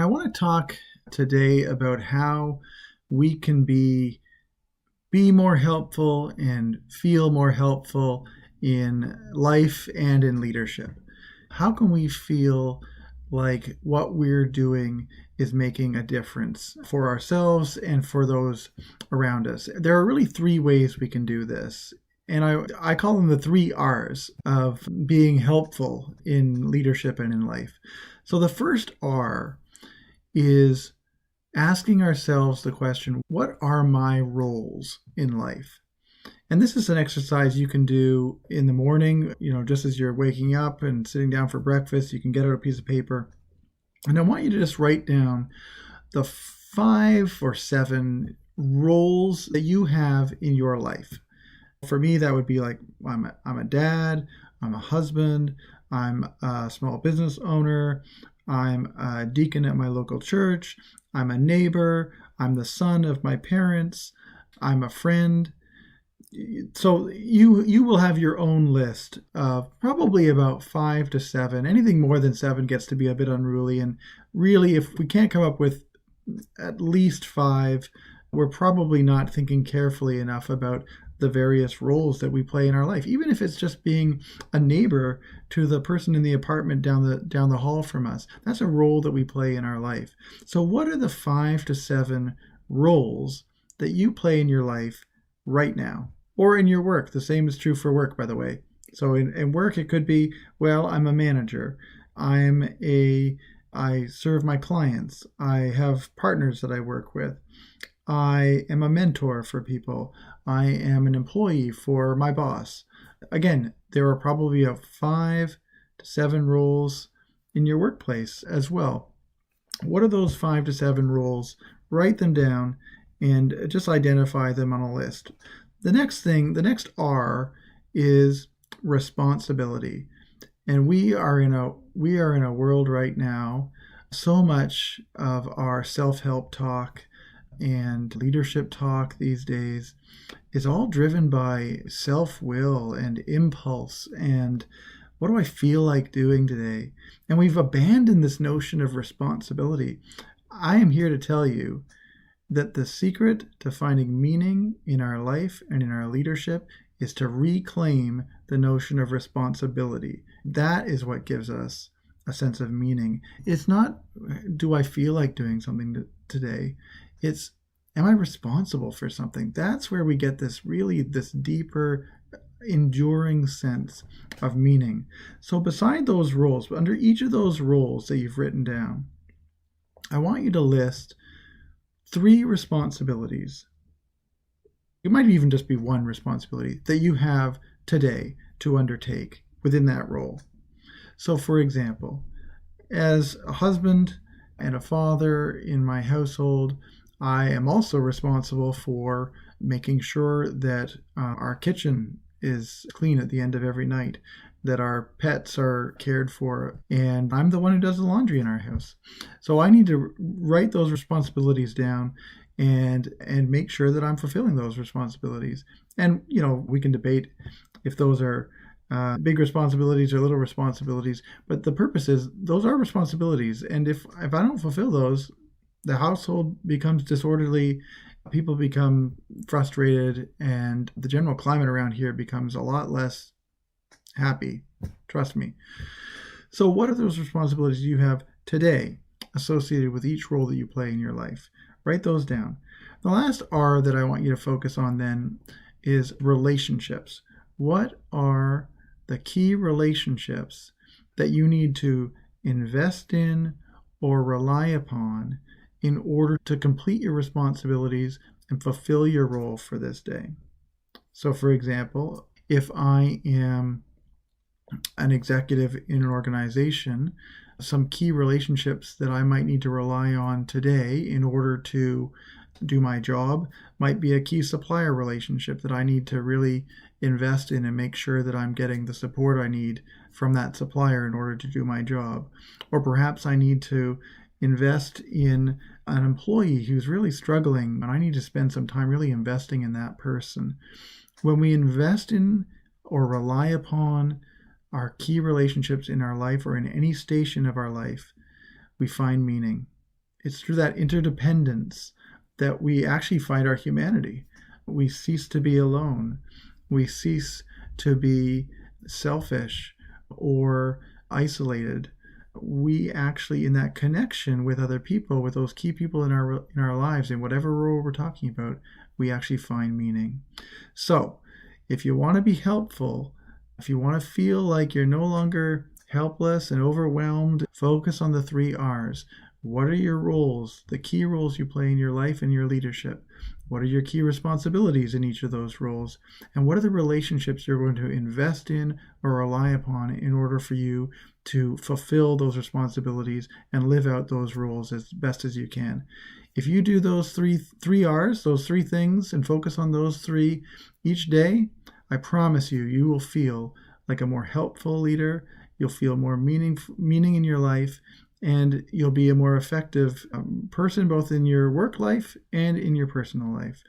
want to talk today about how we can be more helpful and feel more helpful in life and in leadership. How can we feel like what we're doing is making a difference for ourselves and for those around us? There are really three ways we can do this. And I call them the three R's of being helpful in leadership and in life. So the first R is asking ourselves the question, what are my roles in life? And this is an exercise you can do in the morning, just as you're waking up and sitting down for breakfast. You can get out a piece of paper. And I want you to just write down the 5 or 7 roles that you have in your life. For me, that would be like, I'm a dad, I'm a husband, I'm a small business owner, I'm a deacon at my local church, I'm a neighbor, I'm the son of my parents, I'm a friend. So you will have your own list of probably about 5 to 7. Anything more than 7 gets to be a bit unruly. And really, if we can't come up with at least 5, we're probably not thinking carefully enough about the various roles that we play in our life, even if it's just being a neighbor to the person in the apartment down the hall from us. That's a role that we play in our life. So what are the 5 to 7 roles that you play in your life right now, or in your work? The same is true for work, by the way. So in work, it could be, well, I'm a manager. I serve my clients. I have partners that I work with. I am a mentor for people. I am an employee for my boss. Again, there are probably 5 to 7 roles in your workplace as well. What are those 5 to 7 roles? Write them down and just identify them on a list. The next R is responsibility. And we are in a world right now, so much of our self-help talk and leadership talk these days is all driven by self-will and impulse and what do I feel like doing today? And we've abandoned this notion of responsibility. I am here to tell you that the secret to finding meaning in our life and in our leadership is to reclaim the notion of responsibility. That is what gives us a sense of meaning. It's not, do I feel like doing something today? It's, am I responsible for something? That's where we get this deeper, enduring sense of meaning. So beside those roles, under each of those roles that you've written down, I want you to list 3 responsibilities. It might even just be one responsibility that you have today to undertake within that role. So for example, as a husband and a father in my household, I am also responsible for making sure that our kitchen is clean at the end of every night, that our pets are cared for, and I'm the one who does the laundry in our house. So I need to write those responsibilities down and make sure that I'm fulfilling those responsibilities. And, we can debate if those are big responsibilities or little responsibilities, but the purpose is those are responsibilities. And if I don't fulfill those, the household becomes disorderly, people become frustrated, and the general climate around here becomes a lot less happy. Trust me. So what are those responsibilities you have today associated with each role that you play in your life? Write those down. The last R that I want you to focus on then is relationships. What are the key relationships that you need to invest in or rely upon in order to complete your responsibilities and fulfill your role for this day? So for example, if I am an executive in an organization, some key relationships that I might need to rely on today in order to do my job might be a key supplier relationship that I need to really invest in and make sure that I'm getting the support I need from that supplier in order to do my job. Or perhaps I need to invest in an employee who's really struggling, and I need to spend some time really investing in that person. When we invest in or rely upon our key relationships in our life or in any station of our life, we find meaning. It's through that interdependence that we actually find our humanity. We cease to be alone. We cease to be selfish or isolated. We actually, in that connection with other people, with those key people in our lives, in whatever role we're talking about, we actually find meaning. So, if you want to be helpful, if you want to feel like you're no longer helpless and overwhelmed, focus on the 3 R's. What are your roles, the key roles you play in your life and your leadership? What are your key responsibilities in each of those roles? And what are the relationships you're going to invest in or rely upon in order for you to fulfill those responsibilities and live out those roles as best as you can? If you do those three R's, those 3 things, and focus on those 3 each day, I promise you, you will feel like a more helpful leader. You'll feel more meaning in your life, and you'll be a more effective person both in your work life and in your personal life.